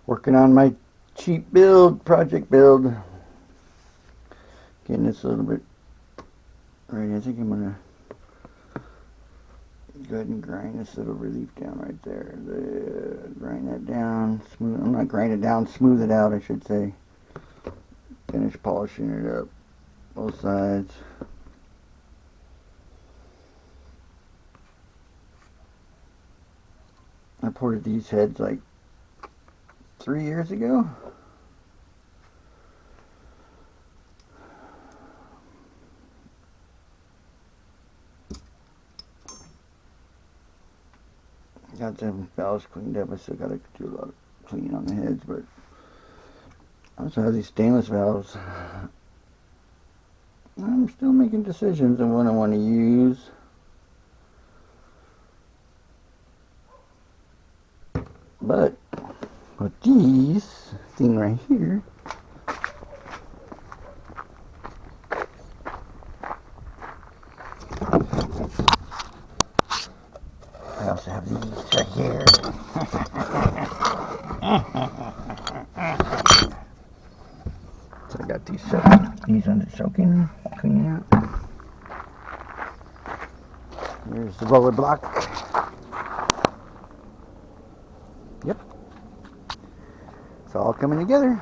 Working on my cheap build, project build. Getting this a little bit ready. I think I'm gonna go ahead and grind this little relief down right there. Grind that down. Smooth. I'm not grind it down. Smooth it out, I should say. Finish polishing it up, both sides. I ported these heads like 3 years ago. Got them valves cleaned up. I still got to do a lot of cleaning on the heads, but I also have these stainless valves. I'm still making decisions on what I want to use. But with these thing right here, I also have these right here. So I got these under soaking, cleaning out. Here's the roller block. Yep. It's all coming together.